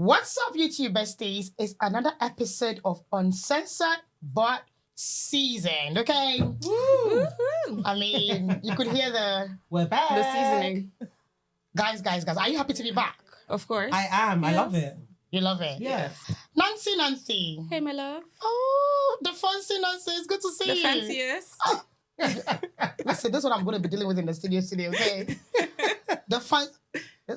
What's up, YouTube besties? It's another episode of Uncensored but Seasoned, okay? Woo! I mean, you could hear We're back. The seasoning. Guys, are you happy to be back? Of course. I am. I love Yes. it. You love it? Yes. Nancy. Hey, my love. Oh, the fancy Nancy. It's good to see The you. fanciest. Listen, this is what I'm going to be dealing with in the studio today, okay? The fun...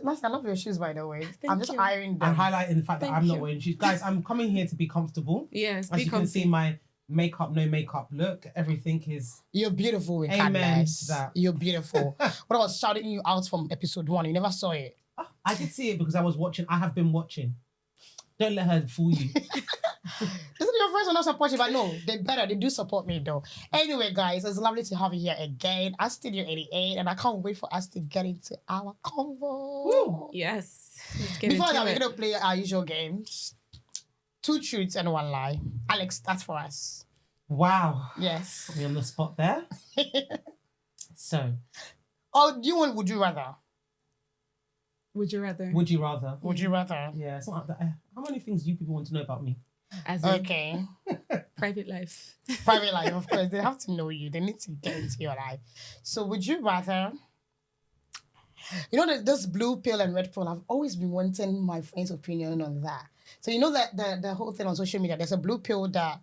Nancy, I love your shoes, by the way. I'm just you. ironing I'm them. highlighting the fact that Thank I'm not you. wearing shoes. Guys, I'm coming here to be comfortable. Yes, As be you can see, comfy. my makeup, no makeup look. Everything is... You're beautiful, Amen regardless. to that. You're beautiful. When I was shouting you out from episode 1, you never saw it. Oh, I did see it because I was watching. I have been watching. Don't let her fool you. This is your friends are not supporting, but no, they better. They do support me though. Anyway, guys, it's lovely to have you here again at Studio 88, and I can't wait for us to get into our convo. Woo. Yes. Let's get Before into that, we're it. gonna play our usual games. 2 truths and 1 lie. Alex, that's for us. Wow. Yes. Are we on the spot there? So, Oh, do you want? Would you rather? Would you rather? would you rather? Would you rather? Yeah, it's not that. How many things do you people want to know about me? As in Okay. private life. Private life, of course. They have to know you. They need to get into your life. So, would you rather? You know that this blue pill and red pill. I've always been wanting my friend's opinion on that. So you know that the whole thing on social media. There's a blue pill that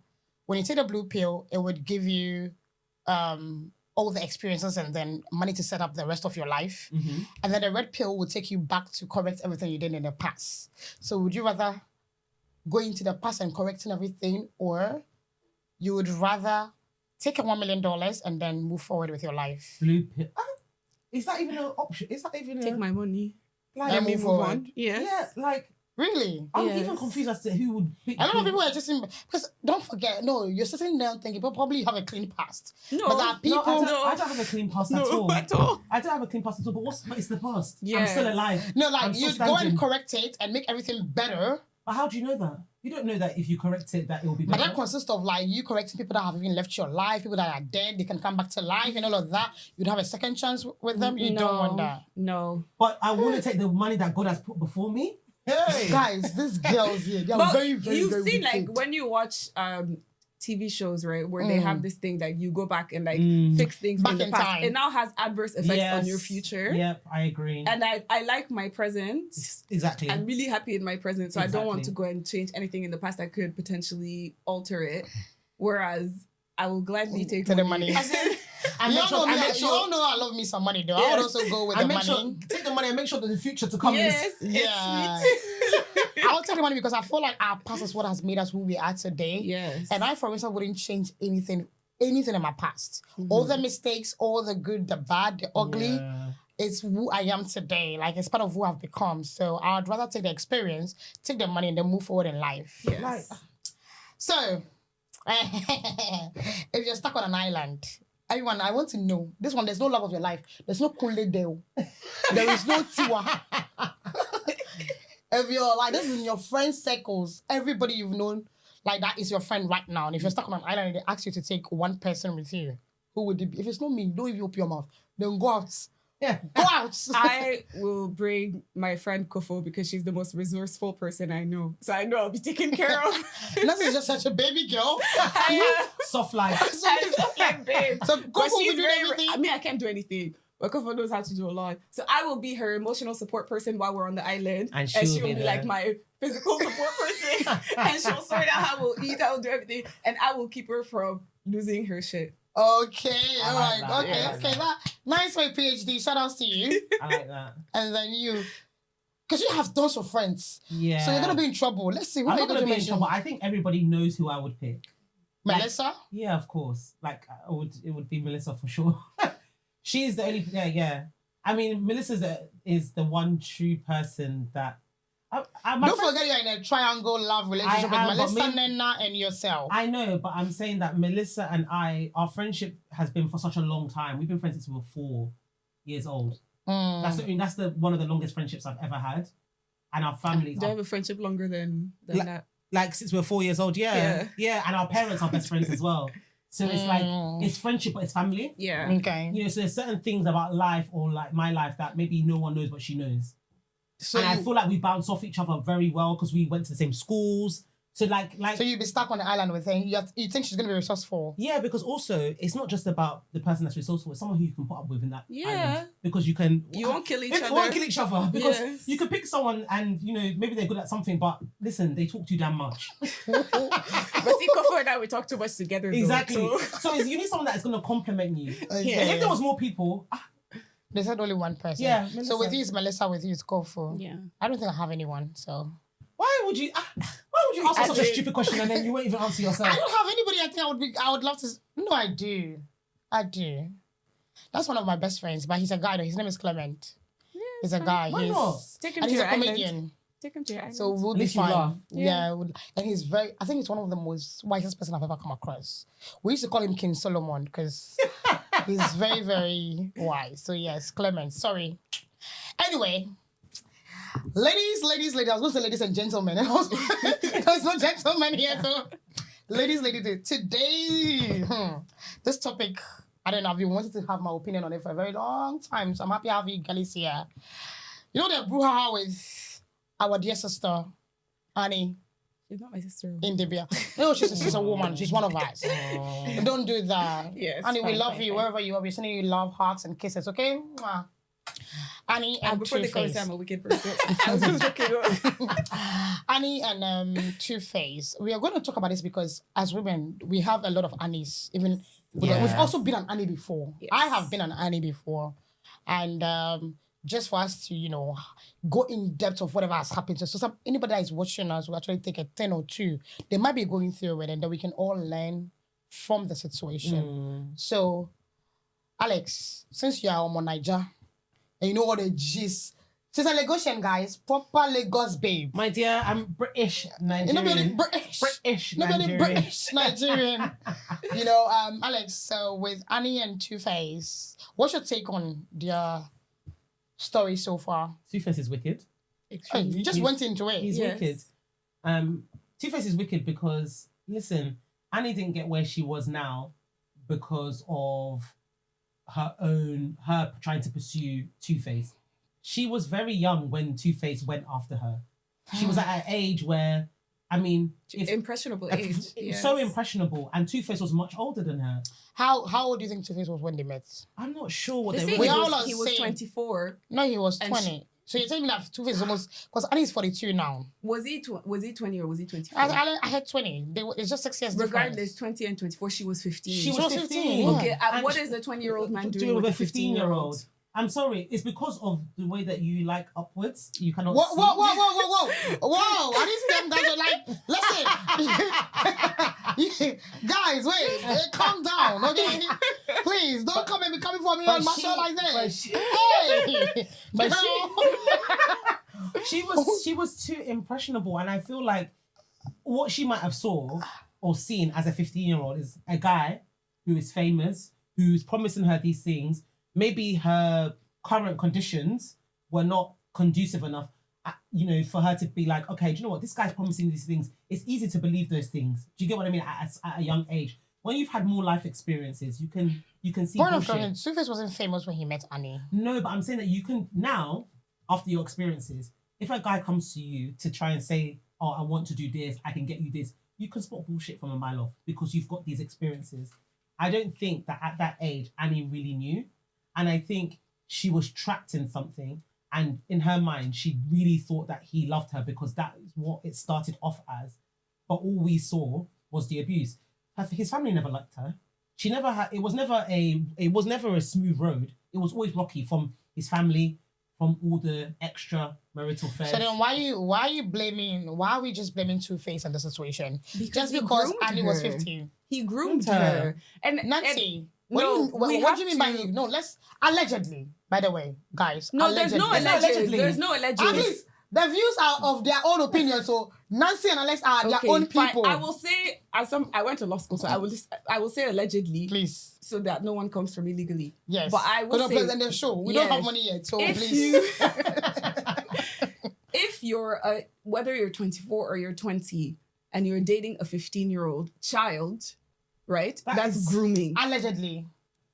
when you take the blue pill, it would give you all the experiences and then money to set up the rest of your life. Mm-hmm. And then the red pill will take you back to correct everything you did in the past. So would you rather go into the past and correcting everything, or you would rather take a $1 million and then move forward with your life? Blue pill. Is that even an option? Is that even Take my money. like? And Let me move move forward. on. Yes. Yeah, like Really? I'm Yes. even confused as to who would pick. A lot of who. people are just in, because don't forget, no, you're sitting there thinking, but probably you have a clean past. No. But there are people. I don't have a clean past at all. at all. I don't have a clean past at all. But it's the past. I'm Yes. still alive. No, like I'm still you'd go and standing. correct it and make everything better. But how do you know that? You don't know that if you correct it, that it will be But better. that consists of like you correcting people that have even left your life, people that are dead, they can come back to life and all of that. You'd have a second chance with them. You don't want that. No. But I want to take the money that God has put before me. Hey, Guys, these girls here, they're But very, very, you've very seen wicked. like when you watch TV shows, right, where they have this thing that you go back and like Mm. fix things Back in the in past. time. It now has adverse effects Yes. on your future. Yep, I agree. And I like my present. Exactly. I'm really happy in my present, so I don't want to Exactly. go and change anything in the past that could potentially alter it. Whereas I will gladly take To the money. As in, I You make all sure. know I me, make you all sure. know I love me some money though. I would Yes. also go with I the make money. sure. Take the money and make sure that the future to come Yes, is. Yeah. it's sweet. I'll take the money because I feel like our past is what has made us who we are today. Yes. And I, for instance, wouldn't change anything in my past. All the mistakes, all the good, the bad, the ugly. Yeah. It's who I am today. Like, it's part of who I've become. So I'd rather take the experience, take the money, and then move forward in life. Yes. Like, So, if you're stuck on an island, everyone, I want to know. This one, there's no love of your life. There's no Kunle Deo. There is no Tiwa. If you're like, this is in your friend circles, everybody you've known, like that is your friend right now. And if you're stuck on an island and they ask you to take one person with you, who would it be? If it's not me, don't even open your mouth. Then go out. yeah. Go out. I will bring my friend Kofo because she's the most resourceful person I know. So I know I'll be taken care of. This is just such a baby girl. Soft life. I'm so like, babe. So But go for she's doing very, everything. I mean, I can't do anything. But Kofo knows how to do a lot. So I will be her emotional support person while we're on the island. And she'll be be there. like my physical support person. And she'll sort out how we'll eat, how we'll do everything. And I will keep her from losing her shit. Okay, I all like right, that, okay, yeah. okay. That nice way, PhD. Shout outs to you. I like that. And then you, because you have tons of friends, Yeah. so you're gonna be in trouble. Let's see. Who I'm are you not gonna gonna be in mention? trouble. I think everybody knows who I would pick. Melissa. Yeah, of course. Like it would be Melissa for sure. She's the only. Yeah. I mean, Melissa is the one true person that. Don't forget you're in a triangle love relationship I am, with but Melissa, me- Nena, and yourself. I know, but I'm saying that Melissa and our friendship has been for such a long time. We've been friends since we were 4 years old. Mm. That's one of the longest friendships I've ever had, and our families. Do I have a friendship longer than that? Like since we were 4 years old, yeah, and our parents are best friends as well. So it's like it's friendship, but it's family. Yeah. Okay. You know, so there's certain things about life or like my life that maybe no one knows, but she knows. So and I feel like we bounce off each other very well because we went to the same schools. So so you'd be stuck on the island with her. You think she's gonna be resourceful? yeah, because also it's not just about the person that's resourceful. It's someone who you can put up with in that Yeah. island because you can. You won't kill each You other. won't kill each other because Yes. you can pick someone and maybe they're good at something, but listen, they talk too damn much. But see, Kofo and I, we talk too much together. Though, Exactly. so- So you need someone that is going to compliment you. Okay. And if there was more people, They said only one person. Yeah, So Melissa. with you is Melissa, with you is Kofu. Yeah. I don't think I have anyone, so. why would you ask us such a stupid question and then you won't even answer yourself? I don't have anybody I think I would love to. No, I do. That's one of my best friends, but he's a guy though. His name is Clement. He's a guy. Why not? Take him And to he's your a island. comedian. Take him to your island. So we'll At be least you fine. laugh. Yeah. And he's I think he's one of the most wisest person I've ever come across. We used to call him King Solomon because he's very, very wise. So yes, Clement, sorry. Anyway, ladies. I was going to say ladies and gentlemen. There's no gentlemen here. So ladies. Today, this topic, I don't know, I've been wanting to have my opinion on it for a very long time. So I'm happy to have you girlies here. You know the brouhaha with our dear sister, Annie She's not my sister. Idibia. No, she's a woman. She's one of us. Don't do that. Yes, Annie, we fine, love fine, you fine. wherever you are. We're sending you love, hearts, and kisses, okay? Mwah. Annie and Before they come and 2Face. say I'm a wicked person. I was just joking. Annie and 2Face. We are going to talk about this because as women, we have a lot of Annies. Even Yes. we've also been an Annie before. Yes. I have been an Annie before, and just for us to go in depth of whatever has happened. So anybody that is watching us will actually take a 10 or 2. They might be going through it, and then we can all learn from the situation. So, Alex, since you are on Niger, and you know all the G's. She's a Lagosian, guys. Proper Lagos babe. My dear, I'm British Nobody Nigerian. British. Nobody Nigerian. British Nigerian. Alex, so with Annie and 2Face, what's your take on their story so far? 2Face is wicked. Hey, you just went into it. He's Yes. wicked. 2Face is wicked because, listen, Annie didn't get where she was now because of her trying to pursue 2Face. She was very young when 2Face went after her. She was at an age where, I mean, Impressionable age. so impressionable, and 2Face was much older than her. How old do you think 2Face was when they met? I'm not sure what They they say were. We all are he was same. 24. No, he was And 20. So you're telling me that 2Face is almost, because Annie is 42 now. Was he 20 or was he 24? I had 20. It's just 6 years Regardless, 20 and 24, she was 15. She was was 15. 15, yeah. Okay, And what she- is a 20-year-old man doing doing with with a a 15-year-old? 15-year-old? I'm sorry, it's because of the way that you like upwards. You cannot Whoa, see. whoa, whoa, whoa, whoa, whoa. Whoa, I didn't see them guys are like, listen. Guys, wait, calm down, okay? Please, don't come and be coming for me on my show like this. Hey! but Girl. she was too impressionable, and I feel like what she might have saw or seen as a 15-year-old is a guy who is famous, who's promising her these things. Maybe her current conditions were not conducive enough, for her to be like, okay, do you know what? This guy's promising these things. It's easy to believe those things. Do you get what I mean? At a young age, when you've had more life experiences, you can see Point of bullshit. correction, 2Face wasn't famous when he met Annie. No, but I'm saying that you can now, after your experiences, if a guy comes to you to try and say, oh, I want to do this, I can get you this, you can spot bullshit from a mile off because you've got these experiences. I don't think that at that age, Annie really knew. And I think she was trapped in something. And in her mind, she really thought that he loved her because that is what it started off as. But all we saw was the abuse. His family never liked her. She never had. It was never a smooth road. It was always rocky from his family, from all the extra marital affairs. So then why are we just blaming 2Face in the situation? Just he because groomed Annie was her. 15. He groomed Her. her. And Nancy, no, what we do have you mean by to- you? No, let's allegedly, by the way, guys. no, there's no It's not alleged. allegedly. There's no alleged. At least the views are of their own opinion. So Nancy and Alex are their own fine. people. I will say, I went to law school, so I will say allegedly, Please. so that no one comes for me legally. Yes. But I will Because say, in the show, we don't yes. have money yet. So if please. you, if you're whether you're 24 or you're 20 and you're dating a 15-year-old child, right? That That's is- grooming. Allegedly.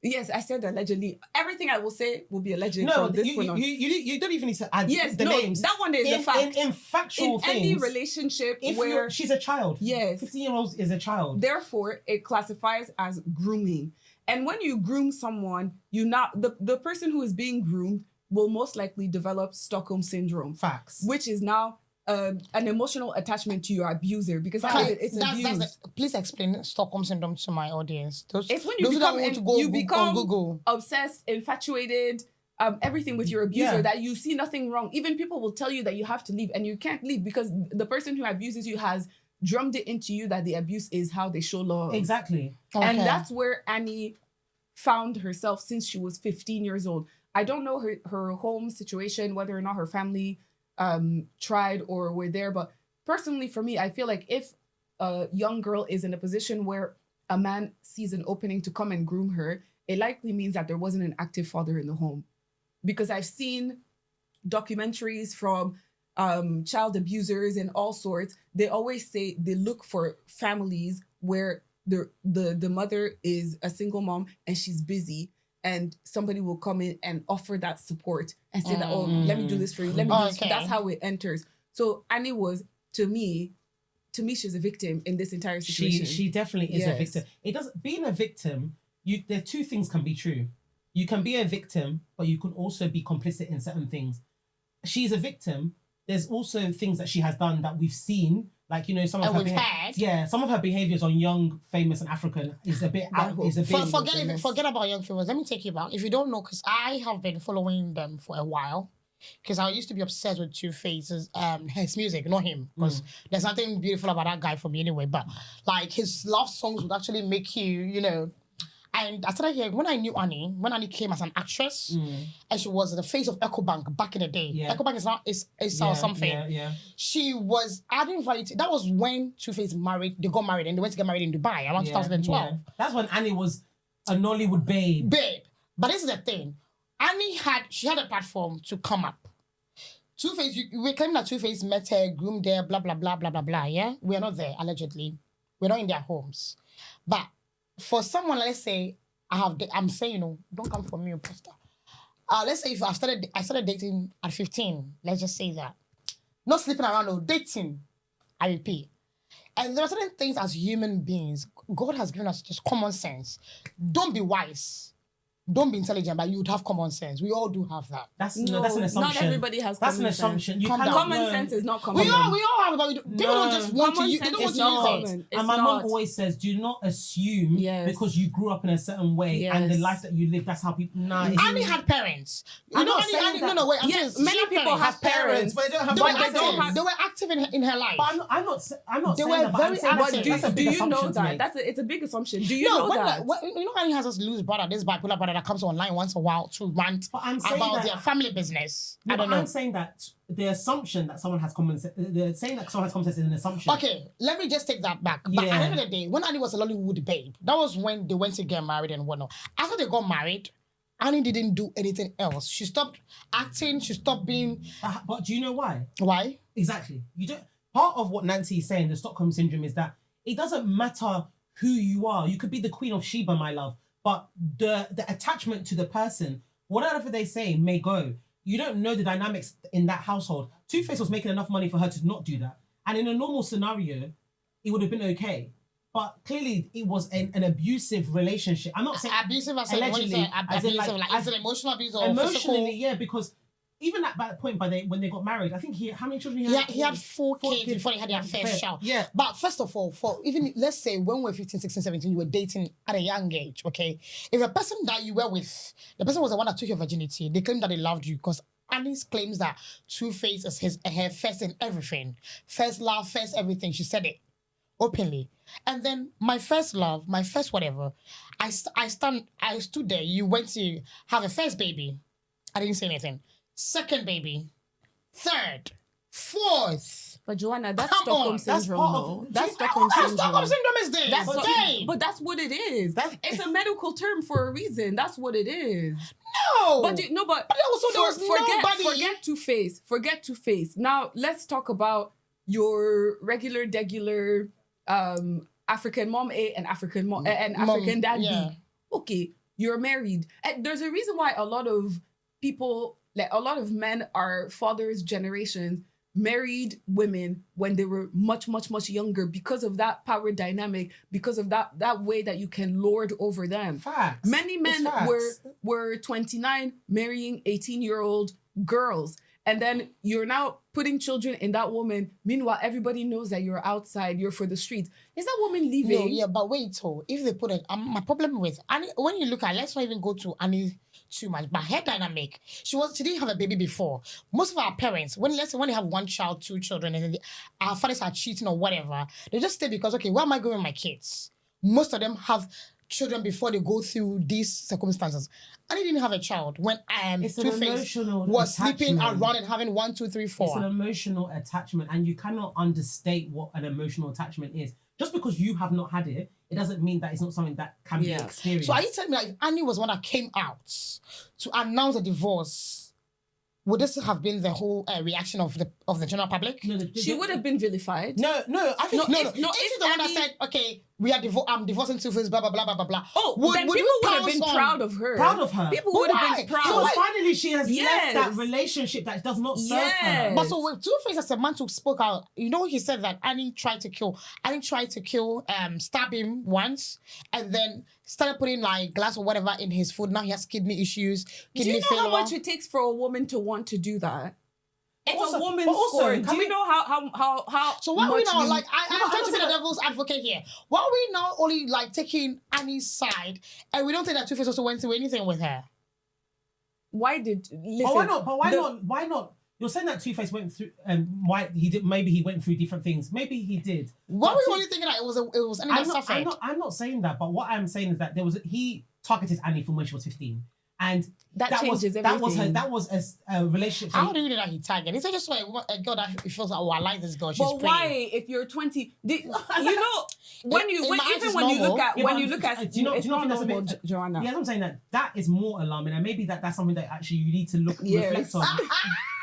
Yes, I said allegedly. Everything I will say will be alleged No, from this you, point on. you don't even need to add Yes, the no, names. that one is a fact. In factual In things, any relationship if where she's a child, yes, 15-year-old is a child. therefore it classifies as grooming. And when you groom someone, the person who is being groomed will most likely develop Stockholm syndrome, Facts. which is now an emotional attachment to your abuser because it's abuse. Please explain Stockholm syndrome to my audience. It's when you become Google. obsessed, infatuated, everything with your abuser that you see nothing wrong. Even people will tell you that you have to leave and you can't leave because the person who abuses you has drummed it into you that the abuse is how they show love. Exactly. Okay. And that's where Annie found herself since she was 15 years old. I don't know her home situation, whether or not her family tried or were there. But personally, for me, I feel like if a young girl is in a position where a man sees an opening to come and groom her, it likely means that there wasn't an active father in the home. Because I've seen documentaries from child abusers and all sorts. They always say they look for families where the mother is a single mom and she's busy. And somebody will come in and offer that support and say that, oh, let me do this for you. Let me do this. That's how it enters. So Annie was, to me, she's a victim in this entire situation. She definitely is a victim. Being a victim, there are two things can be true. You can be a victim, but you can also be complicit in certain things. She's a victim. There's also things that she has done that we've seen. Like, some of some of her behaviors on young, famous, and African is a bit forget about young famous. Let me take you back. If you don't know, because I have been following them for a while, because I used to be obsessed with 2Face's his music, not him, because there's nothing beautiful about that guy for me anyway. But like his love songs would actually make you, And I started hearing when I knew Annie, when Annie came as an actress, and she was the face of EcoBank back in the day. Yeah. EcoBank is now or something. Yeah. She was adding value. That was when 2Face married. They got married and they went to get married in Dubai around 2012. Yeah. That's when Annie was a Nollywood babe. But this is the thing. Annie had a platform to come up. 2Face, we claim that 2Face met her, groomed her, blah blah blah blah blah blah. Yeah, we are not there allegedly. We're not in their homes, but. For someone, let's say, I'm saying, don't come for me, Pastor. Let's say if I started dating at 15, let's just say that. Not sleeping around, dating, I repeat. And there are certain things as human beings, God has given us just common sense. Don't be wise. Don't be intelligent, but you would have common sense. We all do have that. That's an assumption. Not everybody has common sense. That's an assumption. Common sense is not common. We all have it, but people don't just want to use it. They don't want to use it. And my mom always says, do not assume because you grew up in a certain way and the life that you live, that's how people... Annie had parents. I'm not saying that. No, wait. Yes, many people have parents, but they don't have... They were active in her life. But I'm not they saying were that, very active. Do you know that? It's a big assumption. Do you know that? Annie has this loose brother, this bipolar brother that comes online once a while to rant about their family business. I don't know. I'm saying that the assumption that someone has common sense, saying that someone has common sense is an assumption. Okay, let me just take that back. But at the end of the day, when Annie was a Lollywood babe, that was when they went to get married and whatnot. After they got married, Annie didn't do anything else. She stopped acting. She stopped being. But do you know why? Why? Exactly. You don't. Part of what Nancy is saying, the Stockholm syndrome, is that it doesn't matter who you are. You could be the Queen of Sheba, my love. But the attachment to the person, whatever they say, may go. You don't know the dynamics in that household. 2Face was making enough money for her to not do that. And in a normal scenario, it would have been okay. But clearly, it was an abusive relationship. I'm not saying... Abusive as allegedly, as an emotional abuse or emotionally, physical... yeah, because... Even at that point, when they got married, I think how many children he had? He had four kids before they had their first child. Yeah. But first of all, let's say when we're 15, 16, 17, you were dating at a young age, okay? If the person that you were with, the person was the one that took your virginity, they claim that they loved you because Annie claims that 2Face is her first in everything. First love, first everything. She said it openly. And then my first love, my first whatever, I stood there. You went to have a first baby. I didn't say anything. Second baby, third, fourth. But Joanna, that's Stockholm syndrome. That's Stockholm syndrome. Stockholm syndrome is this. But that's what it is. It's a medical term for a reason. That's what it is. No. But there was nobody. Forget 2Face. Forget 2Face. Now let's talk about your regular, African mom A and African African dad B. Okay. you're married. And there's a reason why a lot of people, like a lot of men, our father's generation, married women when they were much, much, much younger because of that power dynamic, because of that way that you can lord over them. Facts. Many men It's facts. were 29 marrying 18-year-old girls. And then you're now putting children in that woman. Meanwhile, everybody knows that you're outside, you're for the streets. Is that woman leaving? No, yeah, but wait, so if they put it, my problem with Annie, when you look at, let's not even go to Annie too much, but her dynamic, she didn't have a baby before. Most of our parents, when they have one child, two children, and then our fathers are cheating or whatever, they just stay because, okay, where am I going with my kids? Most of them have children before they go through these circumstances. And he didn't have a child when It's an 2Face emotional was sleeping attachment. around and having 1, 2, 3, 4. It's an emotional attachment, and you cannot understate what an emotional attachment is. Just because you have not had it, it doesn't mean that it's not something that can be experienced. So are you telling me, like, if Annie was one that came out to announce a divorce, would this have been the whole reaction of the general public? No, She would have been vilified. No, I think If the one that said, okay, I'm divorcing 2Face, blah, blah, blah, blah, blah, blah. Then people would have been proud of her. Proud of her. People But would have why? been proud. So finally she has Yes. left that relationship that does not serve her. Yes. But so when 2Face as a man who spoke out, he said that Annie tried to kill, stab him once, and then started putting like glass or whatever in his food. Now he has kidney issues, Do kidney you know failure. how much it takes for a woman to want to do that? It's Also- a woman's but also, score. can Do you we- know how So why are we much now you- like I'm trying to be the saying- devil's advocate here? Why are we now only like taking Annie's side and we don't think that 2Face also went through anything with her? Why did listen? But why not? But why the- not? Why not? You're saying that 2Face went through, why he did? Maybe he went through different things. Maybe he did. Why But are we Two- only thinking that it was Annie that suffered? I'm not saying that. But what I'm saying is that he targeted Annie from when she was 15, and That changes that was her. everything. That was a relationship. How do you know that he targeted? He said just like a girl that he feels like, oh, I like this girl. She's But pretty. why, if you're 20, you know, when you In when my eyes, even it's when you normal. look at Yeah, when but you look at do you know it's not think that's a normal, bit- Joanna. Yeah, I'm saying that is more alarming, and maybe that's something that actually you need to Yes. reflect on,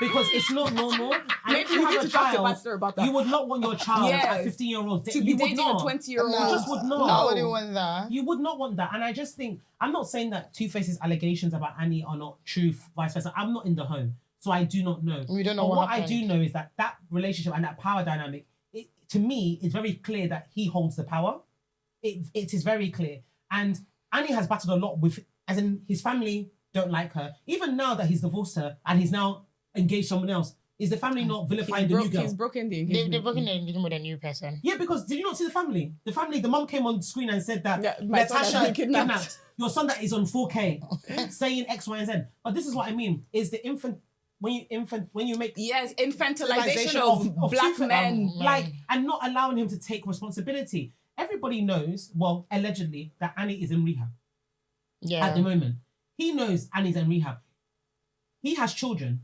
because it's not normal. And Maybe if you we have need a to talk to child, Pastor about that. you would not want your child Yes. at 15-year-old To be you would dating a not. 20-year-old. No, You just would not. I wouldn't want that. You would not want that. And I just think, I'm not saying that 2Face's allegations about Annie are not true, vice versa. I'm not in the home, so I do not know. We don't know But what what I happened. do know is that relationship and that power dynamic, to me, it's very clear that he holds the power. It is very clear. And Annie has battled a lot with, as in his family don't like her. Even now that he's divorced her and he's now engaged someone else, is the family not vilifying the new girl? He's broken the They've engagement. broken the engagement with a new person. Yeah, because did you not see the family? The mom came on screen and said that Yeah, my son has Natasha been kidnapped. your son that is on 4K, saying X, Y, and Z. But this is what I mean: is the infant when you make Yes, infantilization of black two- men. like, and not allowing him to take responsibility. Everybody knows, well, allegedly, that Annie is in rehab Yeah. at the moment. He knows Annie's in rehab. He has children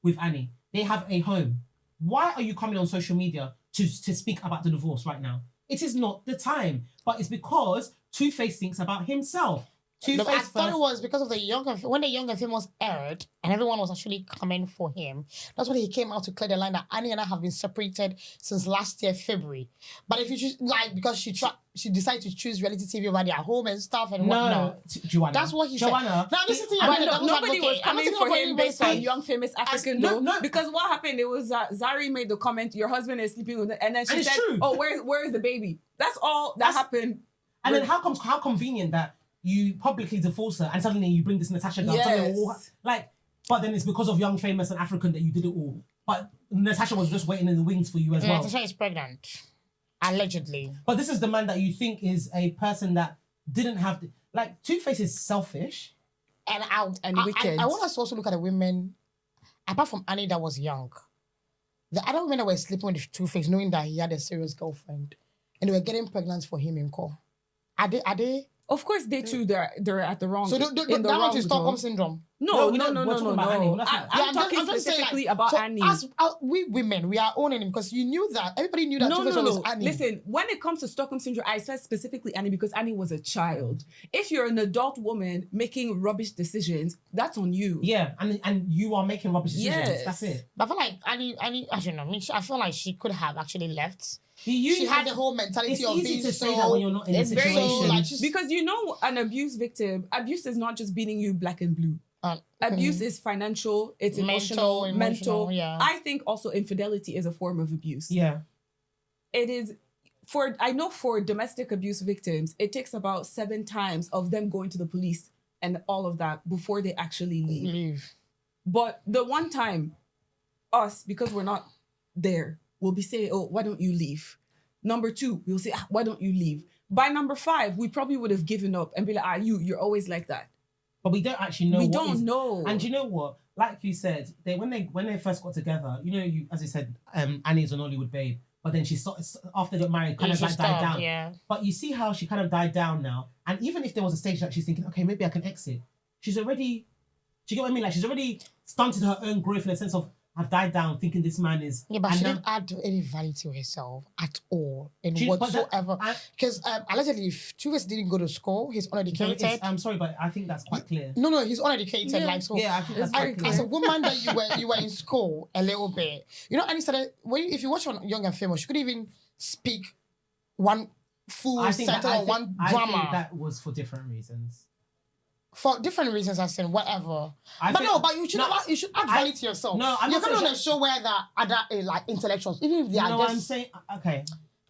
with Annie. They have a home. Why are you coming on social media to speak about the divorce right now? It is not the time. But it's because 2Face thinks about himself. No, I 2Face thought it first. was because of when the Younger Film was aired and everyone was actually coming for him. That's when he came out to clear the line that Annie and I have been separated since last year, February. But if you choose, like, because she decided to choose reality TV over their home and stuff and whatnot. No, Joanna. That's what he said. Joanna. Now listen to you. I I'm mean, the devil's Nobody advocate. was I'm coming not for taking him anybody's based on side. young famous African no, though. no. Because what happened, it was Zari made the comment, your husband is sleeping with her, and then she And it's said, true. oh, where's the baby? That's all that happened. And then how convenient that you publicly divorce her and suddenly you bring this Natasha girl. Yes. But then it's because of young, famous, and African that you did it all. But Natasha was just waiting in the wings for you as well. Natasha is pregnant. Allegedly. But this is the man that you think is a person that didn't have... Like, 2Face is selfish. And wicked. I want us to also look at the women, apart from Annie that was young. The other women that were sleeping with 2Face, knowing that he had a serious girlfriend. And they were getting pregnant for him in call. Are they? Of course, they too, they're at the wrong. So in the that wrong one is Stockholm zone. syndrome. No. We're talking about Annie. We're not talking- I'm talking specifically about Annie. As we women, we are owning him because you knew that. Everybody knew that Two-Face was Annie. Listen, when it comes to Stockholm Syndrome, I said specifically Annie because Annie was a child. If you're an adult woman making rubbish decisions, that's on you. Yeah, and you are making rubbish decisions. Yes. That's it. But I feel like Annie, I don't know. I feel like she could have actually left. You She had the whole mentality It's of easy being to so... say that when you're not in a it's very situation. so, like, she's- Because you know, an abuse victim, abuse is not just beating you black and blue. Abuse is financial, it's emotional, mental. Yeah. I think also infidelity is a form of abuse. Yeah. It is I know for domestic abuse victims, it takes about 7 times of them going to the police and all of that before they actually leave. But the one time, us, because we're not there, we'll be saying, oh, why don't you leave? Number 2, we'll say, why don't you leave? By number 5, we probably would have given up and be like, you're always like that. But we don't actually know. We what don't is- know. And you know what? Like you said, when they first got together, you know, as I said, Annie's an Hollywood babe. But then she started, after they got married, kind of like died down. Yeah. But you see how she kind of died down now. And even if there was a stage that she's thinking, okay, maybe I can exit, she's already, do you get what I mean? Like she's already stunted her own growth in the sense of, I've died down thinking this man is... Yeah, but and she now- didn't add any value to herself at all in She- but that- whatsoever. Because allegedly, if Two-Face didn't go to school, he's uneducated. I'm sorry, but I think that's quite clear. No, he's uneducated. Yeah. Like so. Yeah, I think that's It's very quite clear. As a woman that you were in school a little bit, you know, and he started if you watch on Young and Famous, you couldn't even speak one full sentence or one I grammar think that was for different reasons. for different reasons. I said whatever. I But think- no, but you should no, you should add I- value to yourself. No, I'm you're not coming on saying- a show where the other like intellectuals, even if they You are know what I'm just saying? Okay.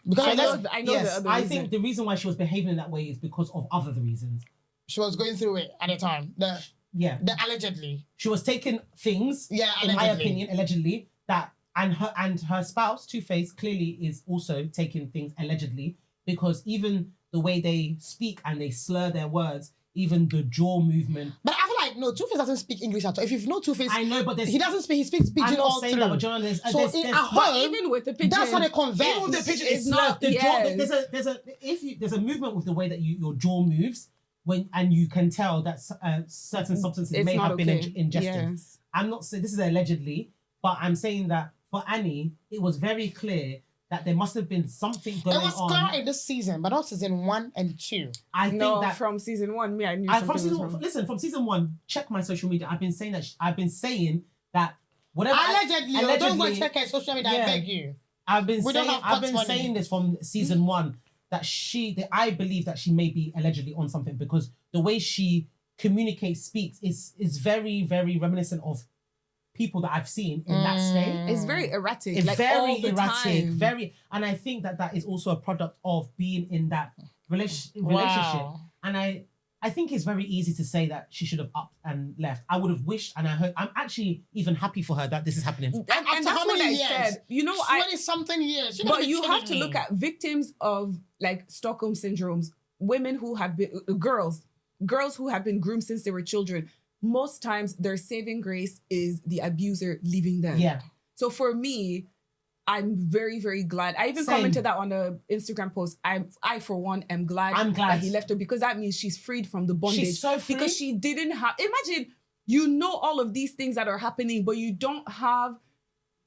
because I I know guess I know Yes, the other I reason. think the reason why she was behaving in that way is because of other reasons. she was going through it at the time. The Yeah. allegedly. She was taking things, Yeah, in my allegedly. opinion, allegedly, that and her spouse, Two-Face, clearly is also taking things allegedly, because even the way they speak and they slur their words, even the jaw movement. But I feel like no, Two-Face doesn't speak English at all. If you know Two-Face, I know, but there's he doesn't speak. He speaks I'm pidgin not all saying through. that, but John, there's So there's, in there's, at home, even with the pigeon, that's how they converse. even with the pigeon, It's it's not- the jaw. yes. There's a movement with the way that your jaw moves and you can tell that certain substances it's may not have been okay. ingested. Yes. I'm not saying this is allegedly, but I'm saying that for Annie, it was very clear that there must have been something going It was on. clear in this season, but not season 1 and 2. I think No, that from season 1, I knew from something season was wrong. listen, from season 1, check my social media. I've been saying that whatever Allegedly, don't go and check her social media. Yeah. I beg you. I've been We don't saying have I've been cuts money. saying this from season 1 that I believe that she may be allegedly on something, because the way she communicates, speaks is very, very reminiscent of people that I've seen in that state. It's very erratic. It's like very all the erratic, time. and I think that is also a product of being in that relationship. Wow. And I think it's very easy to say that she should have upped and left. I would have wished, and I'm actually even happy for her that this is happening. And After that's how what many I years? said. You know, 20-something years. You're gonna but be you have killing to me. look at victims of like Stockholm syndromes, women who have been girls who have been groomed since they were children. Most times their saving grace is the abuser leaving them. Yeah. So for me, I'm very, very glad. I even Same. commented that on the Instagram post. I for one am glad, I'm glad. that he left her, because that means she's freed from the bondage. She's so free. Because she didn't have, imagine, you know all of these things that are happening, but you don't have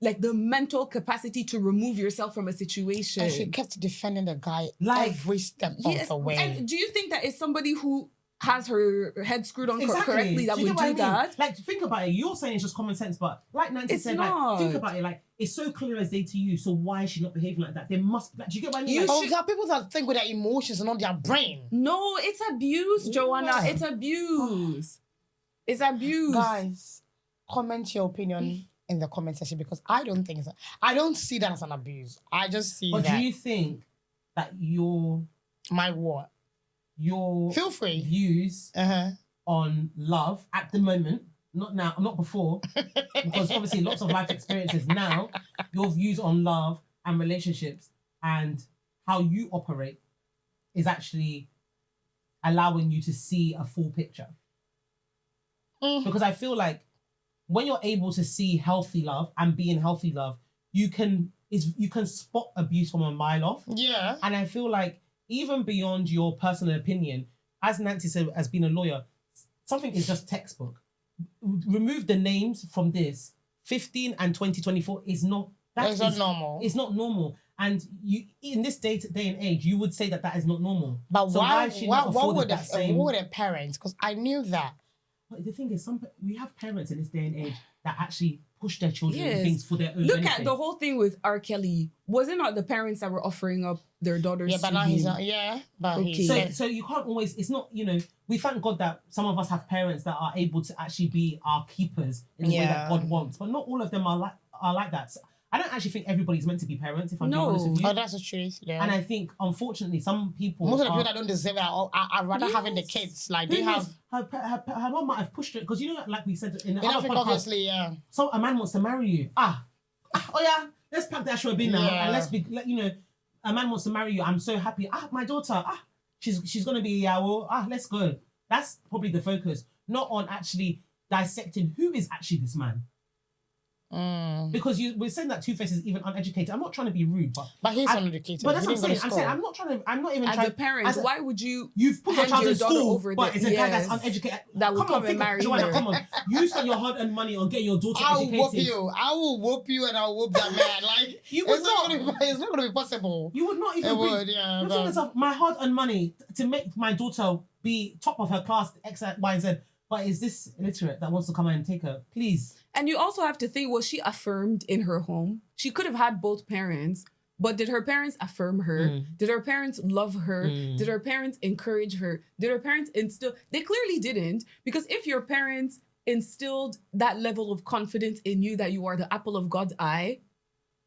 like the mental capacity to remove yourself from a situation. And she kept defending the guy Like, every step Yes, of the way. and do you think that it's somebody who has her head screwed on Exactly. correctly that Do you would get what I do mean? that? Like, think about it. You're saying it's just common sense, but like Nancy It's said, not. like, think about it. Like, it's so clear as day to you. So why is she not behaving like that? There must. Like, do you get what I mean? You Like, Oh, there are people that think with their emotions and not their brain. No, it's abuse, Joanna. Yeah. It's abuse. It's abuse. Guys, comment your opinion in the comment section, because I don't think I don't see that as an abuse. I just see but that do you think that my what? your Feel free. views Uh-huh. on love at the moment, not now, not before, because obviously lots of life experiences now, your views on love and relationships and how you operate is actually allowing you to see a full picture. Because I feel like when you're able to see healthy love and be in healthy love, you can spot abuse from a mile off. Yeah. And I feel like even beyond your personal opinion, as Nancy said, as being a lawyer, something is just textbook. remove the names from this. 15 and 2024 is not. It's not normal. It's not normal. And you, in this day and age, you would say that is not normal. But so why is she not afforded that same? What would the parents? Because I knew that. But the thing is, we have parents in this day and age that actually push their children Yes. in things for their own Look benefit. at the whole thing with R. Kelly. Was it not the parents that were offering up their daughters Yeah, but to now him? he's not. Yeah, but Okay. he's. So you can't always. It's not. We thank God that some of us have parents that are able to actually be our keepers in the way that Yeah. God wants. But not all of them are like that. So I don't actually think everybody's meant to be parents. If I'm being honest with you. Oh, that's the truth. Yeah. And I think, unfortunately, some people. Most of the people that don't deserve it are rather having the Yes. kids. Like Thing they have. is, her mom might have pushed it because like we said in the In other Africa, podcast, obviously, yeah. so a man wants to marry you. Oh yeah, let's pack that show bin now Yeah. and let's be. A man wants to marry you. I'm so happy. My daughter. She's gonna be a yawo. Let's go. That's probably the focus, not on actually dissecting who is actually this man. Because we're saying that 2Face is even uneducated. I'm not trying to be rude, but But he's uneducated. But that's He what I'm didn't saying. go to I'm school. not even As trying. a parent, why would you You've put your hand child your in daughter school, over but there? it's a guy that's Yes. uneducated. That will come and think of- marry Joanna, her. come on. You spend your hard-earned money on getting your daughter I will educated. whoop you. I will whoop you and I'll whoop that man. Like You would it's not gonna be possible. You would not even It bring. would, yeah. You're but- talking yourself, my hard-earned money to make my daughter be top of her class, X, Y, and Z. But is this illiterate that wants to come and take her? Please. And you also have to think, was she affirmed in her home? She could have had both parents, but did her parents affirm her? Did her parents love her? Did her parents encourage her? Did her parents instill? They clearly didn't, because if your parents instilled that level of confidence in you that you are the apple of God's eye,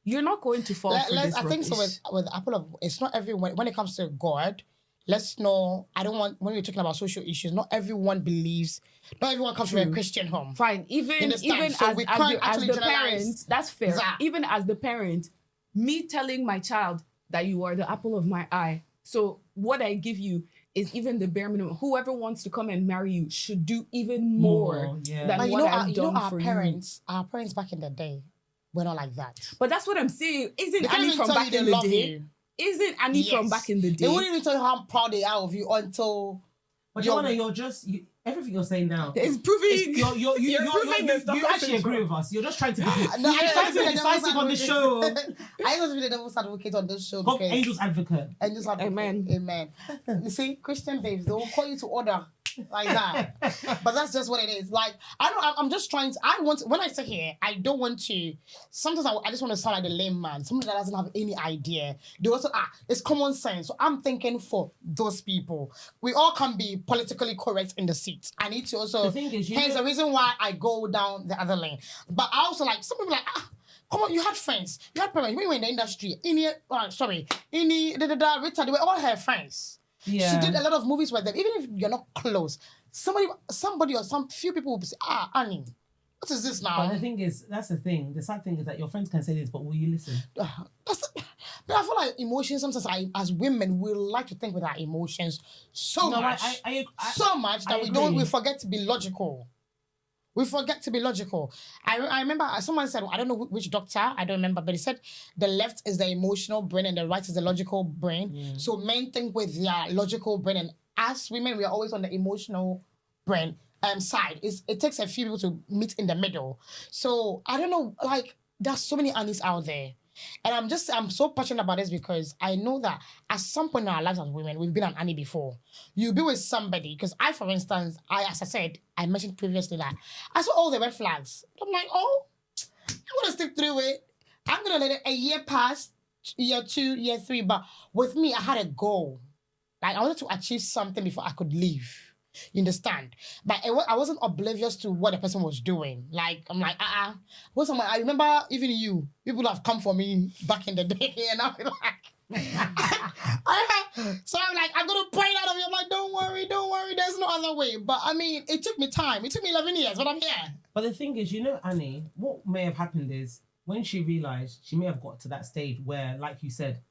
you're not going to fall for this I think so rubbish. with Apple of it's not everyone when it comes to God. Let's know. I don't want when we're talking about social issues. Not everyone believes. Not everyone comes from a Christian home. Fine, even understand? So we can't as actually the generalize parent, that's fair. that. Even as the parent, me telling my child that you are the apple of my eye. So what I give you is even the bare minimum. Whoever wants to come and marry you should do even more yeah. than But what I've done our for parents, our parents back in the day, were not like that. But that's what I'm saying. Isn't They can't Annie even from tell back you they in the love day? you. Isn't Annie from Yes. back in the They day? wouldn't even tell you how proud they are of you until. But You're- Joanna, everything you're saying now. It's proving. You actually agree with us. You're just trying to be. No, You're trying to be decisive on the show. I was really the devil's advocate on this show God, because angel's advocate. and just like Amen. Amen. You see, Christian babes, they will call you to order like that. But that's just what it is. Like I'm just trying to. I want when I sit here, I don't want to. Sometimes I just want to sound like the lame man, somebody that doesn't have any idea. They also it's common sense. So I'm thinking for those people, we all can be politically correct in the seat. I need to also. The thing is, hence the reason why I go down the other lane. But I also like some people like come on, you had friends, you had parents, when you were in the industry, Rita, they were all her friends. Yeah. She did a lot of movies with them, even if you're not close. Somebody or some few people will say, Annie, what is this now? But the thing is, that's the thing. The sad thing is that your friends can say this, but will you listen? But I feel like emotions, sometimes as women, we like to think with our emotions so much. So much that we forget to be logical. We forget to be logical. I remember someone said, I don't know which doctor, I don't remember, but he said the left is the emotional brain and the right is the logical brain. Yeah. So men think with their logical brain, and as women, we are always on the emotional brain side. It takes a few people to meet in the middle. So I don't know, like there's so many Annies out there. And I'm so passionate about this because I know that at some point in our lives as women, we've been an Annie before. You'll be with somebody, because for instance, as I said, I mentioned previously that I saw all the red flags. I'm like, I'm gonna stick through it. I'm gonna let it a year pass, year 2, year 3. But with me, I had a goal. Like I wanted to achieve something before I could leave. You understand? But I wasn't oblivious to what the person was doing. Like, I'm like, I remember even people have come for me back in the day, and I'm like, so I'm like, I'm going to pray out of you. I'm like, don't worry, there's no other way. But I mean, it took me time. It took me 11 years, but I'm here. But the thing is, Annie, what may have happened is when she realised, she may have got to that stage where, like you said,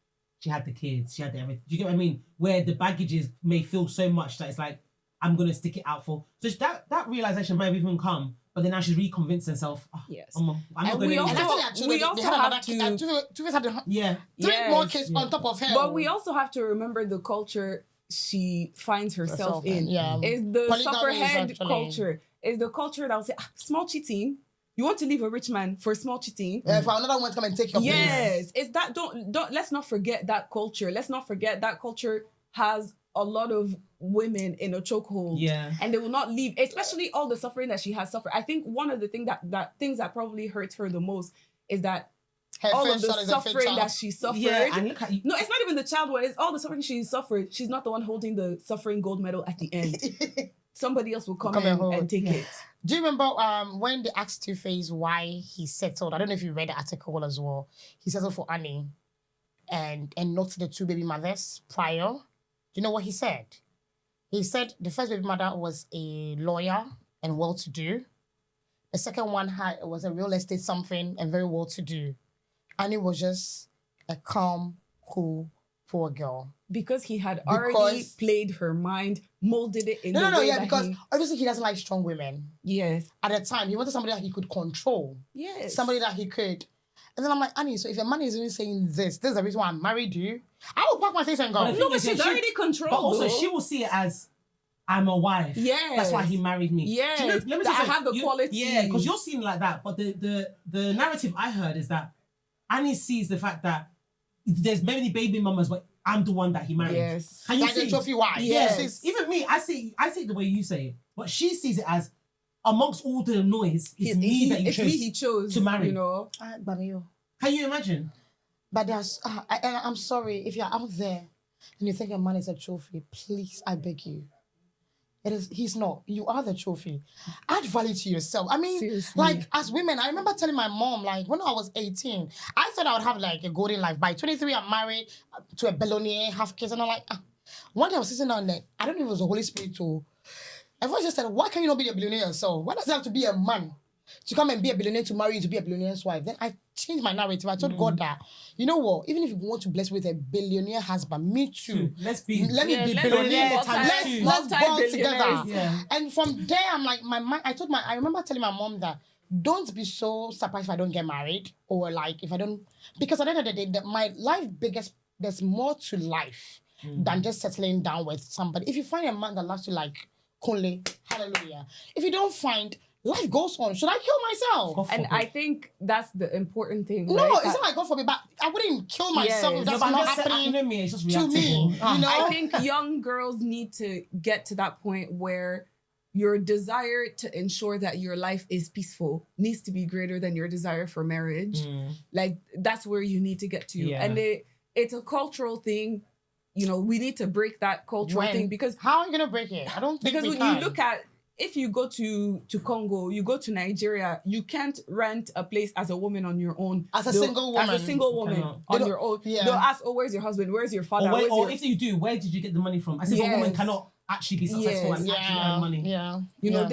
she had the kids, she had the everything. Do you get what I mean? Where the baggages may feel so much that it's like, I'm going to stick it out for. So that realization may have even come, but then now she's reconvinced herself. Yes. I'm not And going we to. also- we also have to- Two had Yeah. three more kids on top of her. But we also have to remember the culture she finds herself in. Yeah. Is the Polygamy suffer is head actually- culture. is the culture that will say, small cheating. You want to leave a rich man for small cheating? For another one to come and take your place. Yes, it's that. Don't. Let's not forget that culture. Let's not forget that culture has a lot of women in a chokehold. Yeah, and they will not leave, especially all the suffering that she has suffered. I think one of the things that probably hurts her the most is that all of the suffering that she suffered. Yeah, and look at you. No, it's not even the child one. It's all the suffering she suffered. She's not the one holding the suffering gold medal at the end. Somebody else will come in and take it. Do you remember when they asked 2Face why he settled? I don't know if you read the article as well. He settled for Annie and not the two baby mothers prior. Do you know what he said? He said the first baby mother was a lawyer and well-to-do. The second one was a real estate something and very well-to-do. Annie was just a calm, cool, poor girl. Because he had already played her mind, molded it in the way that because obviously he doesn't like strong women. Yes. At the time, he wanted somebody that he could control. Yes. Somebody that he could. And then I'm like, Annie, so if your man is even saying this is the reason why I married you, I will pack my face and go. No, but she's already controlled. But also, she will see it as, I'm a wife. Yes. That's why he married me. Yes. You know, let me I have the quality. Yeah, because you're seeing it like that. But the narrative I heard is that Annie sees the fact that there's many baby mamas, but I'm the one that he married. Yes. Can you see trophy wife? Yes. Even me, I see it the way you say it. But she sees it as, amongst all the noise, it's me that he chose to marry. You know. Can you imagine? But there's, and I'm sorry, if you're out there and you think your man is a trophy, please, I beg you. He's not. You are the trophy. Add value to yourself. I mean, seriously. like, as women, I remember telling my mom, like, when I was 18, I thought I would have, like, a golden life. By 23, I'm married to a billionaire, have kids, and I'm like, One day I was sitting down there, I don't know if it was the Holy Spirit too. Everyone just said, why can't you not be a billionaire yourself? Why does it have to be a man to come and be a billionaire to marry you to be a billionaire's wife? Then I changed my narrative. I told God that, you know what, even if you want to bless me with a billionaire husband, me too. Let me be billionaire. Let's bond together. Yeah. And from there, I'm like, my mind, I remember telling my mom that, don't be so surprised if I don't get married, or like if I don't, because at the end of the day, my life there's more to life than just settling down with somebody. If you find a man that loves you like Kunle, hallelujah. If you don't find, life goes on. Should I kill myself? And I think that's the important thing. No, right? it's not like God forbid, but I wouldn't kill myself if that's not happening to me. It's just to me. You know? I think young girls need to get to that point where your desire to ensure that your life is peaceful needs to be greater than your desire for marriage. Like, that's where you need to get to. Yeah. And it's a cultural thing. You know, we need to break that cultural thing, because how are you gonna break it? I don't think because when you look at, if you go to Congo, you go to Nigeria, you can't rent a place as a woman on your own. As a single woman on your own. Yeah. They'll ask, oh, where's your husband? Where's your father? Or if you do, where did you get the money from? As if a woman cannot actually be successful and actually earn money. Yeah. You know,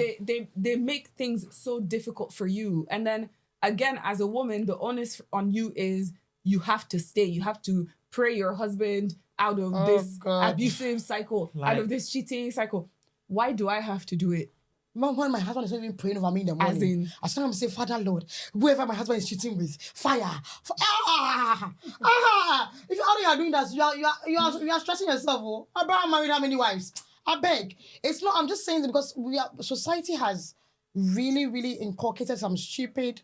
they make things so difficult for you. And then again, as a woman, the onus on you is you have to stay. You have to pray your husband out of this abusive cycle, out of this cheating cycle. Why do I have to do it? When my husband is not even praying over me in the morning, I start to say, Father Lord, whoever my husband is cheating with, fire. If you are doing that, you are stressing yourself. Oh, Abraham married how many wives? I beg. It's not. I'm just saying that because society has really, really inculcated some stupid.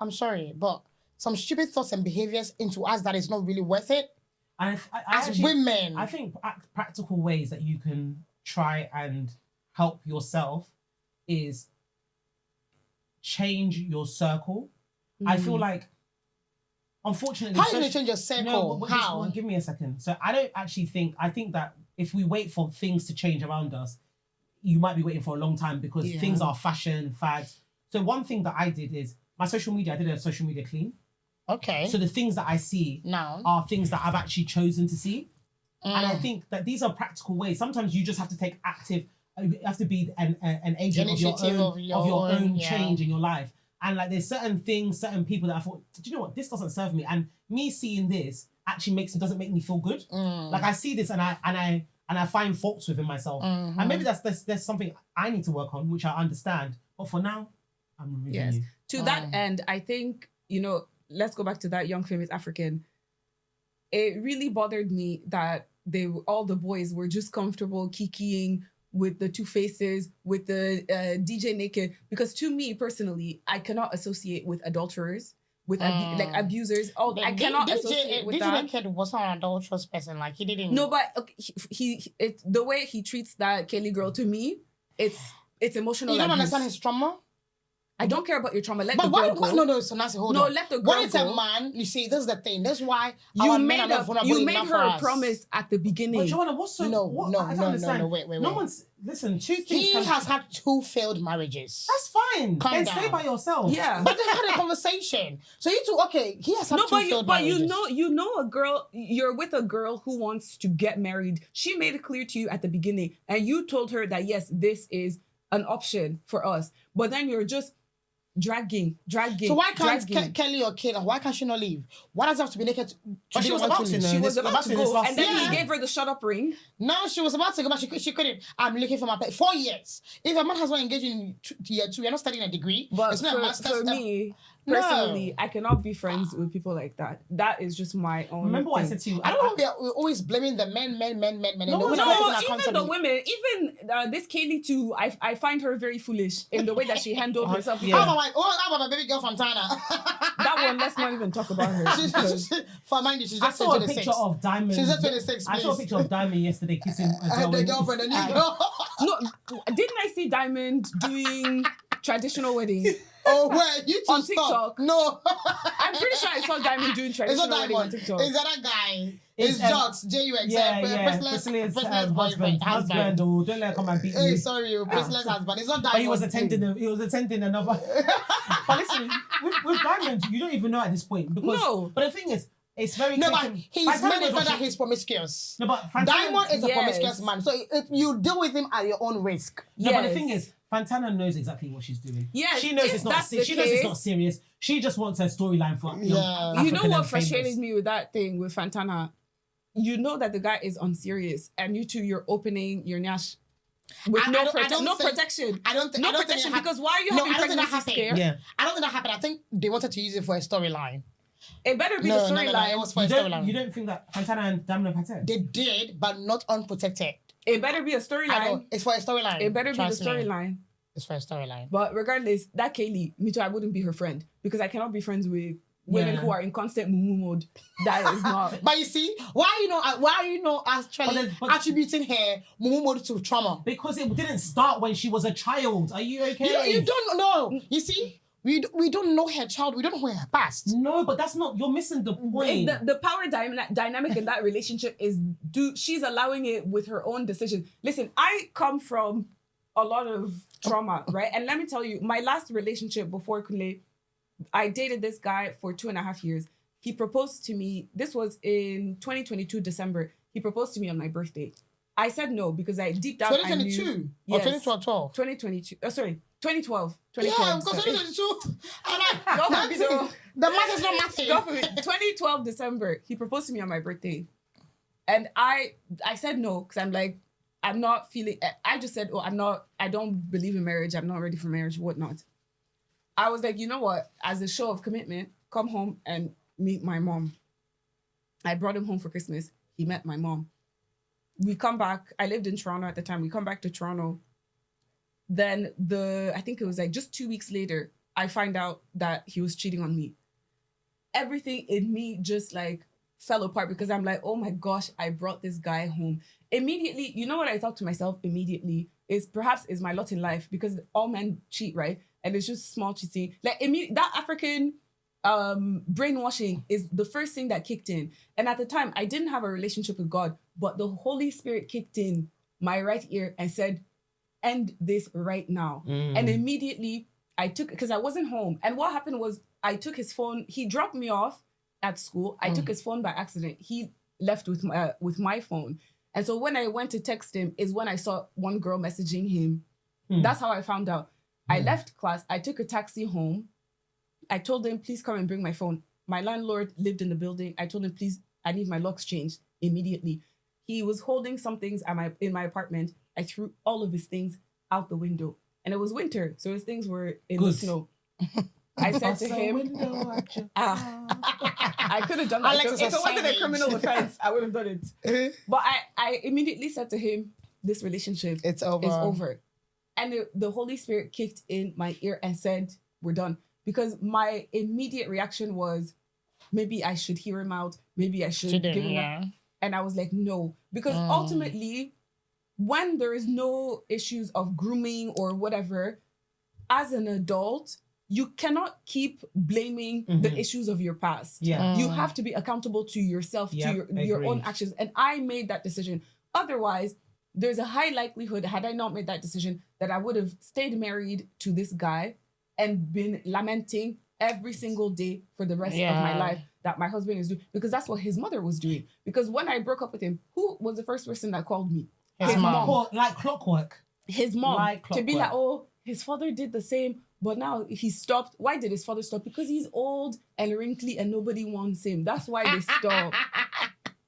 I'm sorry, but some stupid thoughts and behaviors into us that is not really worth it. As women, I think practical ways that you can try and help yourself is change your circle. I feel like, unfortunately, how are you going to change your circle? No, how? Give me a second. So I think that if we wait for things to change around us, you might be waiting for a long time, because things are fashion, fads. So one thing that I did is my social media, I did a social media clean. Okay. So the things that I see now are things that I've actually chosen to see. And I think that these are practical ways. Sometimes you just have to take active, you have to be an agent of your own change in your life. And like, there's certain things, certain people that I thought, do you know what, this doesn't serve me. And me seeing this actually doesn't make me feel good. Like, I see this and I find faults within myself. And maybe that's something I need to work on, which I understand. But for now, I'm removing you. To that end, I think, you know, let's go back to that young famous African. It really bothered me that all the boys were just comfortable kikiing with the 2Faces, with the DJ Naked, because to me personally, I cannot associate with adulterers, with like abusers. I cannot associate with DJ that. Naked was not an adulterous person. Like he didn't. No, but okay, the way he treats that Kelly girl, to me, it's emotional. You don't abuse. understand his trauma. I don't care about your trauma. Let But the why? girl go. No. So Nancy, hold No, on. let the girl When it's go. a man, you see, this is the thing. That's why You our made men are not vulnerable you made enough her for a us. promise at the beginning. But Joanna, what's so... No, what, no, I don't no, understand. no, wait. No one's... Listen, two things He can... has had 2 failed marriages. That's fine. Calm Then down. stay by yourself. Yeah. But they had a conversation. So you two, okay, he has had No, 2 but you, failed but marriages. you know a girl, you're with a girl who wants to get married. She made it clear to you at the beginning, and you told her that yes, this is an option for us. But then you're just dragging. So why can't dragging. Kelly or Kate, why can't she not leave? Why does it have to be naked? But be she was the one about to, leave? no. She was This- about to this go, last and then year. he gave her the shut up ring. No, she was about to go, but she couldn't. I'm looking for my 4 years. If a man has not engaged in year 2, you're not studying a degree. But it's not a for, master's. for me, No. personally, I cannot be friends with people like that. That is just my own. Remember what I thing. said to you? I don't know. We're always blaming the men. No, and the women No, are not taking even the accountability. women, even this Kaylee too, I find her very foolish in the way that she handled herself. Yeah. How about my baby girl from China? That one, let's not even talk about her. because- For mind you, she's I just saw a 26. picture of Diamond. She's just 26, I saw a please. picture of Diamond yesterday kissing a girl. The in- girlfriend, the new girl. No, didn't I see Diamond doing traditional wedding? Oh, wait, you two On stop. TikTok. No. I'm pretty sure I saw Diamond doing It's traditional not wedding on Diamond. TikTok. Is that that guy? It's, It's Jux, J-U-X. Yeah. Priscilla's husband. Oh, don't let her come and beat Hey, you. sorry, Priscilla's husband. It's not Diamond. But he was attending another. But listen, with Diamond, you don't even know at this point because. No. But the thing is, it's very. No, clear but to me. he's Fantana made knows it what that she- he's promiscuous. No, but Fantana, Diamond is a Yes. promiscuous man, so you deal with him at your own risk. No, but the Yes. thing is, Fantana knows exactly what she's doing. Yes, she knows if it's not. that's the She knows it's case- not serious. She just wants her storyline for. Yeah. You know African what and frustrated famous. me with that thing with Fantana? You know that the guy is unserious, and you two, you're opening your nyash with I no don't think- protection. I don't think. No I don't think protection it hap- because why are you No, having I don't think that pregnancy happened. scare? Yeah. I don't think that happened. I think they wanted to use it for a storyline. It better be No, the no, no, storyline. it was for a You don't storyline. think that Fantana and Diamond have had sex? They did, but not unprotected. It better be a I know. storyline. It's for a storyline. It better be the Trust me. storyline. It's for a storyline. But regardless, that Kaylee, me too, I wouldn't be her friend because I cannot be friends with women Yeah. who are in constant mumu mode. That is not. But you see, why are you not actually But- attributing her mumu mode to trauma? Because it didn't start when she was a child. Are you okay? You don't know. You see, we don't know her child. We don't know her past. No, but that's not. You're missing the point. The power dynamic in that relationship is she's allowing it with her own decision. Listen, I come from a lot of trauma, right? And let me tell you, my last relationship before Kunle, I dated this guy for 2.5 years. He proposed to me. This was in 2022 December. He proposed to me on my birthday. I said no because I deep down I 2022 knew. or Yes. 2012. 2022. Oh, sorry, 2012. Yeah, 2012. because sorry. 2022. Go for it, though. The math is not mathing. Go for it. 2012 December, he proposed to me on my birthday. And I said no, because I'm like, I'm not feeling, I just said, I don't believe in marriage. I'm not ready for marriage, whatnot. I was like, you know what? As a show of commitment, come home and meet my mom. I brought him home for Christmas. He met my mom. We come back. I lived in Toronto at the time. We come back to Toronto. Then I think it was like just 2 weeks later, I find out that he was cheating on me. Everything in me just like fell apart because I'm like, oh my gosh, I brought this guy home. Immediately, you know what I thought to myself immediately is perhaps is my lot in life because all men cheat, right? And it's just small cheating. Like that African brainwashing is the first thing that kicked in. And at the time, I didn't have a relationship with God, but the Holy Spirit kicked in my right ear and said, end this right now. And immediately I took, because I wasn't home. And what happened was I took his phone. He dropped me off at school. I took his phone by accident. He left with my phone. And so when I went to text him is when I saw one girl messaging him. That's how I found out. I left class. I took a taxi home. I told him, please come and bring my phone. My landlord lived in the building. I told him, please, I need my locks changed immediately. He was holding some things in my apartment. I threw all of his things out the window. And it was winter, so his things were in the snow. I said to him, I could have done that. Alexis If it was wasn't a savage. criminal offense, I would have done it. But I immediately said to him, this relationship It's over. is over. And the Holy Spirit kicked in my ear and said, we're done. Because my immediate reaction was, maybe I should hear him out. Maybe I should give him a... And I was like, no. Because ultimately, when there is no issues of grooming or whatever, as an adult, you cannot keep blaming the issues of your past. Yeah. You have to be accountable to yourself, to your own actions. And I made that decision. Otherwise, there's a high likelihood, had I not made that decision, that I would have stayed married to this guy and been lamenting every single day for the rest of my life that my husband is doing. Because that's what his mother was doing. Because when I broke up with him, who was the first person that called me? His mom. Like clockwork. His mom. Like to be clockwork. like, oh, his father did the same, but now he stopped. Why did his father stop? Because he's old and wrinkly and nobody wants him. That's why they stopped.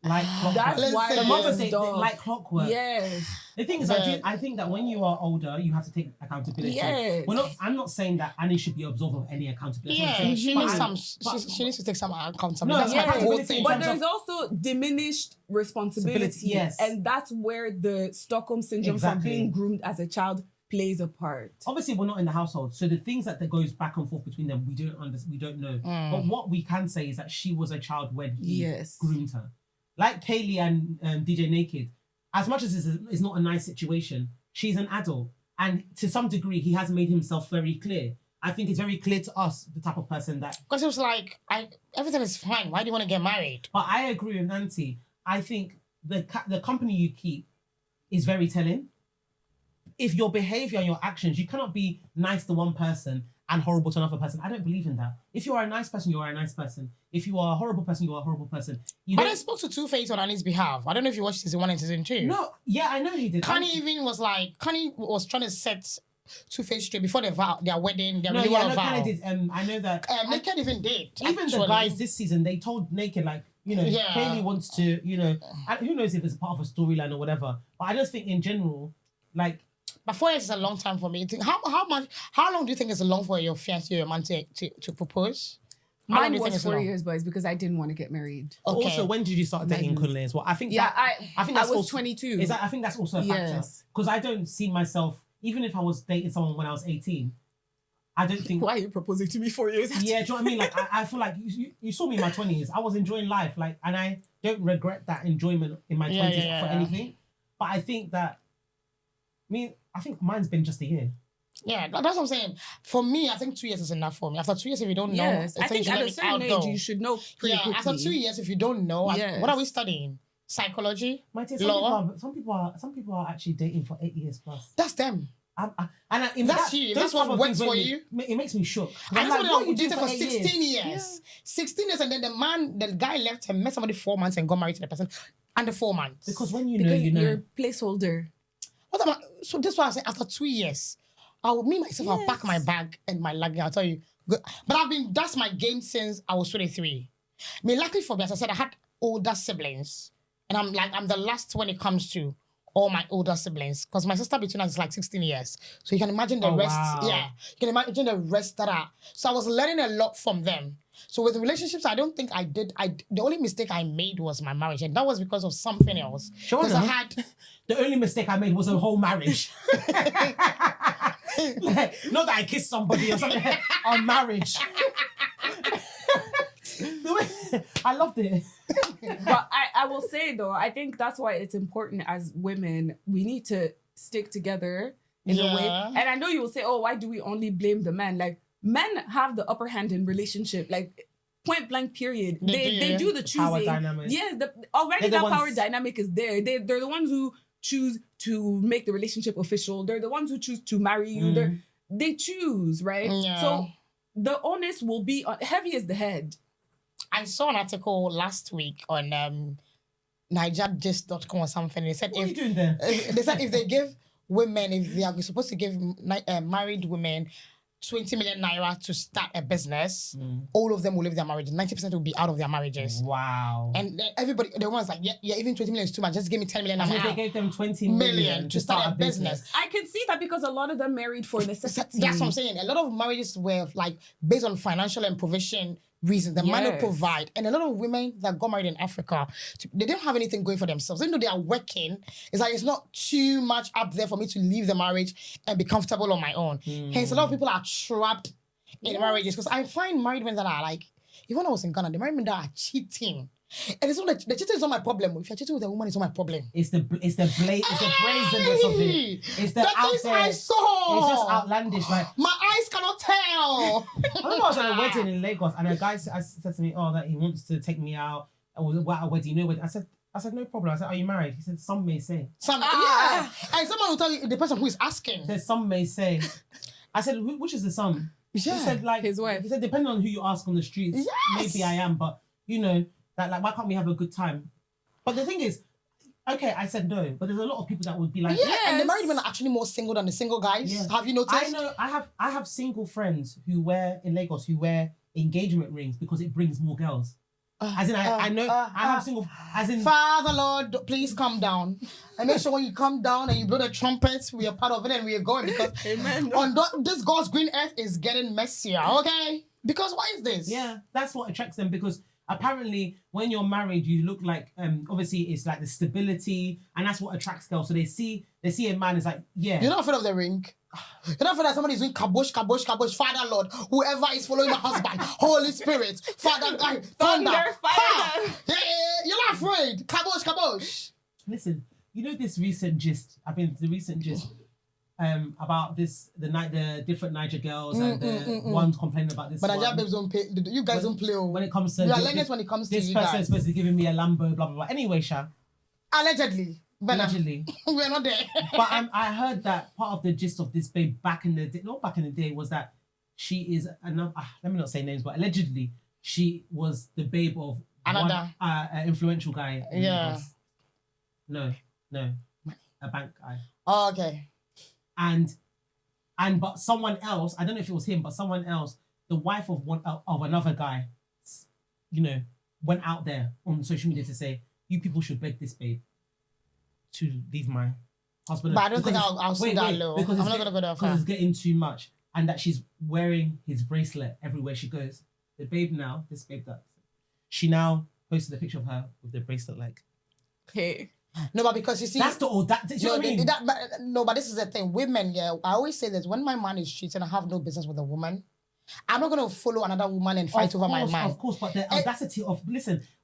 Like clockwork. That's why the they mother say stopped. like clockwork. Yes. The thing is, I think that when you are older, you have to take accountability. Yes. I'm not saying that Annie should be absolved of any accountability. Yeah, she needs to take some accountability. No, That's my whole accountability thing. in But terms there's also diminished responsibility. Yes. And that's where the Stockholm syndrome from Exactly. being groomed as a child plays a part. Obviously, we're not in the household, so the things that goes back and forth between them, we don't know. But what we can say is that she was a child when he groomed her. Like Kaylee and DJ Naked, as much as it's not a nice situation, she's an adult. And to some degree, he has made himself very clear. I think it's very clear to us, the type of person that... Because it was like, everything is fine. Why do you want to get married? But I agree with Nancy. I think the company you keep is very telling. If your behavior and your actions, you cannot be nice to one person and horrible to another person. I don't believe in that. If you are a nice person, you are a nice person. If you are a horrible person, you are a horrible person. But I spoke to 2Face on Annie's behalf. I don't know if you watched season 1 and season 2. No, yeah, I know he did. Kanye was trying to set 2Face straight before their wedding. Their vow. Kanye did. I know that. Naked even did. Even actually. the guys this season, they told Naked, like, Kaylee wants to, who knows if it's a part of a storyline or whatever. But I just think in general, like, but 4 years is a long time for me. How long do you think is long for your fiancé or your man to propose? Mine was 4 years, but it's because I didn't want to get married. Okay. Also, when did you start dating Kunle as well? I think I think that's I was also, 22. I think that's also a factor. Because I don't see myself, even if I was dating someone when I was 18, I don't think... Why are you proposing to me 4 years after? Yeah, do you know what I mean? Like, I feel like you saw me in my 20s. I was enjoying life, like, and I don't regret that enjoyment in my 20s for anything. But I think that, I think mine's been just a year. Yeah, that's what I'm saying. For me, I think 2 years is enough for me. After 2 years, if you don't know, I think at a certain age, you should know pretty quickly. After 2 years, if you don't know, what are we studying? Psychology? Law? Some people are actually dating for 8 years plus. That's them. That's you. That's what works for you. It makes me shook. I know somebody you did it for 8 16 years. Yeah. 16 years, and then the guy left and met somebody 4 months and got married to the person under 4 months. Because when you know, you know. You're a placeholder. So this is what I say. After 2 years, I'll pack my bag and my luggage. I'll tell you. But that's my game since I was 23. Luckily for me, as I said, I had older siblings, and I'm the last when it comes to all my older siblings, because my sister between us is like 16 years. So you can imagine the rest. Wow. Yeah, you can imagine the rest that are. So I was learning a lot from them. So with relationships, I don't think I did. The only mistake I made was my marriage, and that was because of something else. Because I had the only mistake I made was a whole marriage. Not that I kissed somebody or something on marriage. I loved it. But I will say though, I think that's why it's important as women, we need to stick together in a way. And I know you will say, oh, why do we only blame the men? Like, men have the upper hand in relationship, like point blank period. They do the choosing. Power dynamic. Yes, already that power dynamic is there. They're the ones who choose to make the relationship official. They're the ones who choose to marry you. They choose, right? Yeah. So the onus will be heavy as the head. I saw an article last week on NigerGist.com or something. They said what are you doing there? They said if they give women, if they are supposed to give married women 20 million naira to start a business, all of them will leave their marriages. 90% will be out of their marriages. Wow. And everybody, the ones like, even 20 million is too much. Just give me 10 million. If they gave them 20 million to start a business. I can see that because a lot of them married for necessity. That's what I'm saying. A lot of marriages were like based on financial and provision reasons. The man will Yes. provide. And a lot of women that got married in Africa, they don't have anything going for themselves. Even though they are working, it's like it's not too much up there for me to leave the marriage and be comfortable on my own. Hence, a lot of people are trapped in marriages. Because I find married men that are like, even when I was in Ghana, the married men that are cheating. And it's not the cheating is not my problem. If you're cheating with a woman, it's not my problem. It's the brazenness of it. It's the out things there. I saw. It's just outlandish. Like My eyes cannot tell. I remember I was at a wedding in Lagos, and a guy said to me, "Oh, that he wants to take me out. I was at a wedding, no wedding." I said, "No problem." I said, "Are you married?" He said, "Some may say." Yeah. And someone will tell you the person who is asking. He said, "Some may say." I said, "Which is the some?" Yeah. He said, "Like His wife." He said, "Depending on who you ask on the streets, Yes. maybe I am, but you know that like why can't we have a good time?" But the thing is, okay, I said no, but there's a lot of people that would be like, Yeah, and the Yes. married men are actually more single than the single guys. Yeah. Have you noticed? I know I have single friends who wear in Lagos who wear engagement rings because it brings more girls. As in, I know I have single. As in, Father Lord, please come down. And make sure when you come down and you blow the trumpets, we are part of it and we are going because Amen. this God's green earth is getting messier, okay? Because why is this? yeah, that's what attracts them because apparently when you're married, you look like obviously it's like the stability and that's what attracts girls. So they see a man is like, yeah. You're not afraid of the ring. You're not afraid that somebody is doing kabosh, kabosh, kabosh, Father Lord, whoever is following the husband, Holy Spirit, Father God, thunder, Thunder, fire. Ha! Yeah, you're not afraid. Kabosh, kabosh. Listen, you know this recent gist. About the different Niger girls and the ones complaining about this. But one. Nigeria babes don't pay. You guys don't play. When it comes to You are learners when it comes to this you person guys. is supposed to be giving me a Lambo, blah blah blah. Anyway, Sha, Allegedly. But allegedly. we're not there. But I heard that part of the gist of this babe back in the day, was that she is another. Let me not say names, but allegedly she was the babe of Another. one influential guy. in Yeah. Lagos. No, a bank guy. Oh, okay. And but someone else, I don't know if it was him, but someone else, the wife of another guy, you know, went out there on social media to say, "You people should beg this babe to leave my husband." But I don't think Because I'll see that low. because I'm it's not gonna go that because far. it's getting too much, and that she's wearing his bracelet everywhere she goes. The babe now, this babe that she now posted a picture of her with the bracelet, like Okay. No, but because you see, that's the old that. Do you know no, what I mean? but this is the thing. Women, yeah, I always say this: when my man is cheating, I have no business with a woman. I'm not gonna follow another woman and fight over my man. Of course, but the audacity of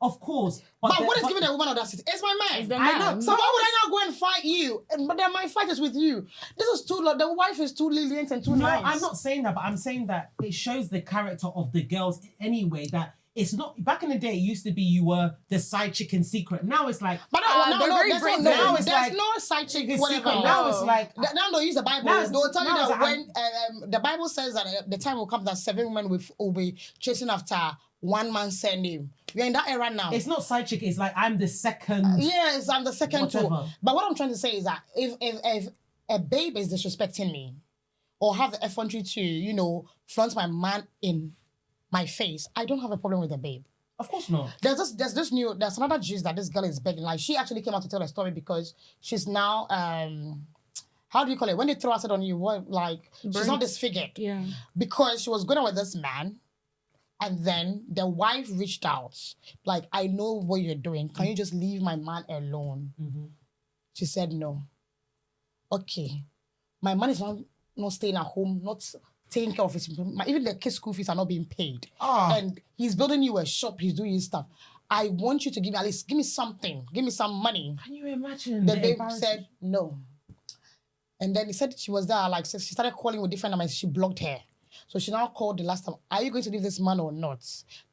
of course. But what is giving a woman audacity? It's my man. It's the I man. know. So why would I not go and fight you? But then my fight is with you. This is too. The wife is too lenient and too No, nice. I'm not saying that, but I'm saying that it shows the character of the girls anyway. That it's not back in the day. It used to be you were the side chick in secret. Now it's like But they're very there's brazen. no, It's there's like- no side chick, it's whatever. secret. Now it's like Now they use the Bible. Now it's- They'll tell you now that it's when the Bible says that the time will come that 7 women will be chasing after one man's surname. We're in that era now. it's not side chick. It's like I'm the second. Yes, I'm the second too. Whatever. But what I'm trying to say is that if a babe is disrespecting me or have the effrontery to, you know, flaunt my man in my face, I don't have a problem with the babe. Of course not. There's another gist that this girl is begging. Like she actually came out to tell a story because she's now how do you call it? When they throw acid on you, what she's Burnt. not disfigured. Yeah. Because she was going out with this man, and then the wife reached out, like, I know what you're doing. Can you just leave my man alone? Mm-hmm. She said no. Okay. My man is not staying at home, not taking care of his even the kids' school fees are not being paid. And he's building you a shop, he's doing his stuff. I want you to give me something. Give me some money. Can you imagine? The babe said no. And then he said she was there, like she started calling with different numbers. She blocked her. So she now called the last time, are you going to leave this man or not?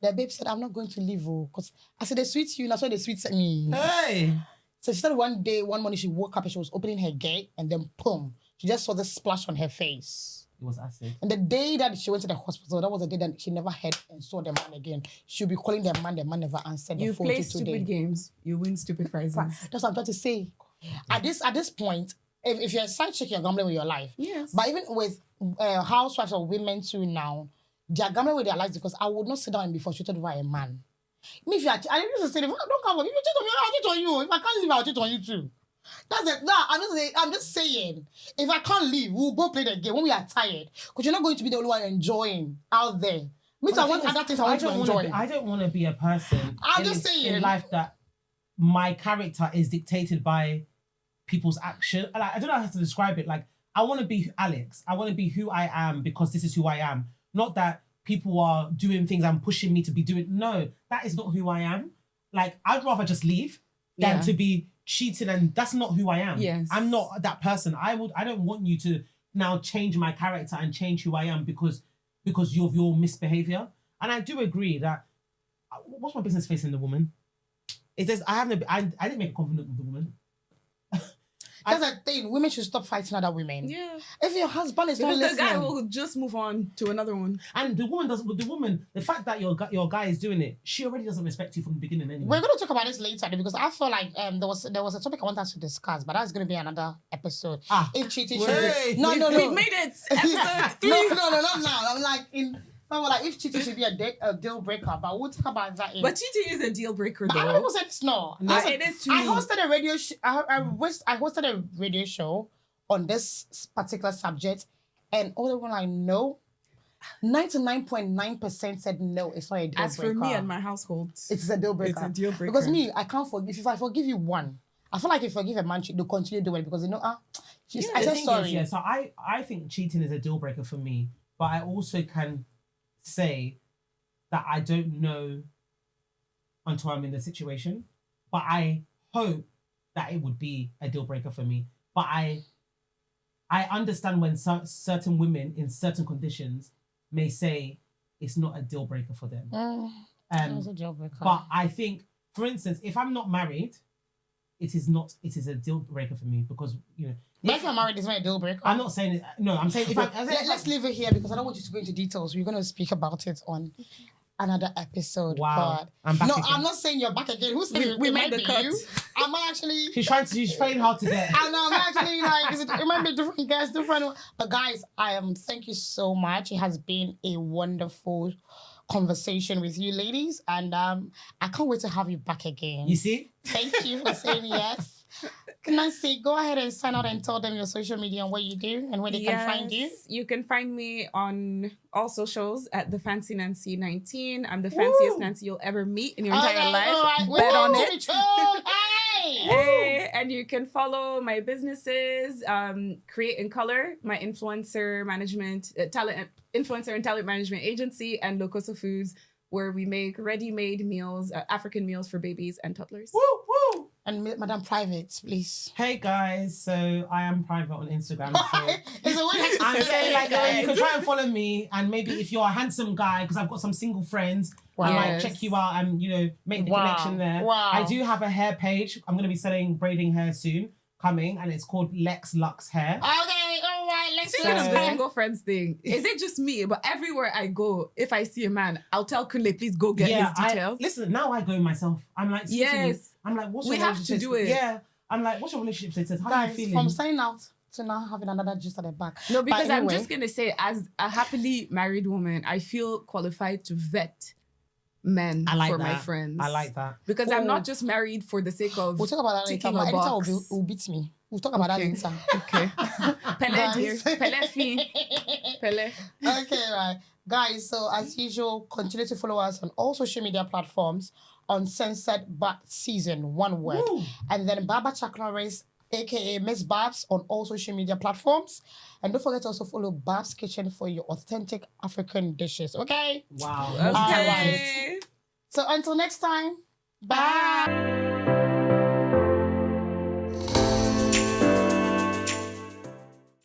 The babe said, I'm not going to leave. Because I said, they sweet you, and that's why they sweet me. Hey. So she said one morning she woke up and she was opening her gate, and then boom, she just saw this splash on her face. It was acid. And the day that she went to the hospital, that was the day that she never heard and saw the man again. She'll be calling the man never answered You the phone play till stupid today. games, you win stupid prizes. That's what I'm trying to say. At this point, if you're a side chick, you're gambling with your life. Yes. But even with housewives or women too now, they're gambling with their lives because I would not sit down and be frustrated over a man. Me, if I used to say, don't come on. If you cheat on me, I'll cheat on you. If I can't leave, I'll cheat on you too. That's it. No, I'm just saying. If I can't leave, we'll go play the game when we are tired. Because you're not going to be the only one enjoying out there. Me too, I the want thing is, other things I want to enjoy. I don't want to be a person I'm in, just saying. in life that my character is dictated by people's action. Like, I don't know how to describe it. Like, I want to be Alex. I want to be who I am because this is who I am. Not that people are doing things and pushing me to be doing. No, that is not who I am. Like, I'd rather just leave than to be cheating, and that's not who I am. Yes. I'm not that person. I don't want you to now change my character and change who I am because of your misbehavior. And I do agree that what's my business facing the woman? It says I didn't make a covenant with the woman. That's the thing. Women should stop fighting other women. Yeah. If your husband is not Because the listening, guy will just move on to another one. And the woman, the fact that your guy is doing it, she already doesn't respect you from the beginning anyway. we're going to talk about this later because I feel like there was a topic I want us to discuss, but that's going to be another episode. If cheating should Wait. be... No. We've made it. Episode 3. no, not now. I'm like if cheating should be a deal breaker, but we'll talk about that. But cheating is a deal breaker, But though. other people said it's not. No, Listen, it is to I me. hosted a radio. I hosted a radio show on this particular subject, and all of them were like, no. 99.9% said no. It's not a deal breaker. As for me and my household, it's a deal breaker. it's a deal breaker. Because me, I can't forgive. If I forgive you one, I feel like if I forgive a man, they'll continue doing it because they know, I The said thing sorry. is, so I think cheating is a deal breaker for me, but I also can say that I don't know until I'm in the situation. But I hope that it would be a deal breaker for me. But I understand when certain women in certain conditions may say it's not a deal breaker for them. It's a deal breaker. But I think, for instance, if I'm not married, it is a deal breaker for me because, But if you're married, it's not a deal breaker. I'm not saying it. No, I'm saying Let's leave it here because I don't want you to go into details. We're going to speak about it on another episode. Wow. But I'm back again. I'm not saying you're back again. Who said We it made might the be cut. you? I'm actually... She's trying hard to get. I know, I'm actually like, it might be different guys, different. But guys, thank you so much. It has been a wonderful conversation with you ladies. And I can't wait to have you back again. You see? Thank you for saying yes. Can I say, go ahead and sign out and tell them your social media and what you do and where they can find you? You can find me on all socials at the Fancy Nancy 19. I'm the fanciest Nancy you'll ever meet in your entire life. All right. Bet on it. Hey! Hey, and you can follow my businesses, Create in Color, my influencer and talent management agency, and Locoso Foods, where we make ready-made meals, African meals for babies and toddlers. Woo, woo. And Madam Private, please. Hey guys, so I am private on Instagram. So It's a weird I'm saying like guys. you can try and follow me, and maybe if you're a handsome guy, because I've got some single friends, I might Yes. check you out and make the connection there. Wow. I do have a hair page. I'm gonna be selling braiding hair soon, coming, and it's called Lex Lux Hair. Okay, all right, let's Speaking of So- the single friends thing, is it just me? But everywhere I go, if I see a man, I'll tell Kunle, please go get his details. Listen, now I go myself. I'm like, excuse me. Yes. I'm like, what's We your have to relationship do status? it. Yeah. I'm like, what's your relationship status? How are Guys, you feeling? from signing out to now having another gist at the back. No, because But I'm anyway. just going to say, as a happily married woman, I feel qualified to vet men I like for that. my friends. I like that. Because I'm not just married for the sake of We'll talk about that later. ticking But a editor box. will beat me. We'll talk about that Okay. later. Okay. Pele dear. Pele fi. Pele. Okay, right. Guys, so as usual, continue to follow us on all social media platforms on Censored But Season, one word. Woo. And then Baba Chaknaris, aka Miss Babs, on all social media platforms. And don't forget to also follow Babs Kitchen for your authentic African dishes, okay? Wow. Okay. All right. So until next time, bye.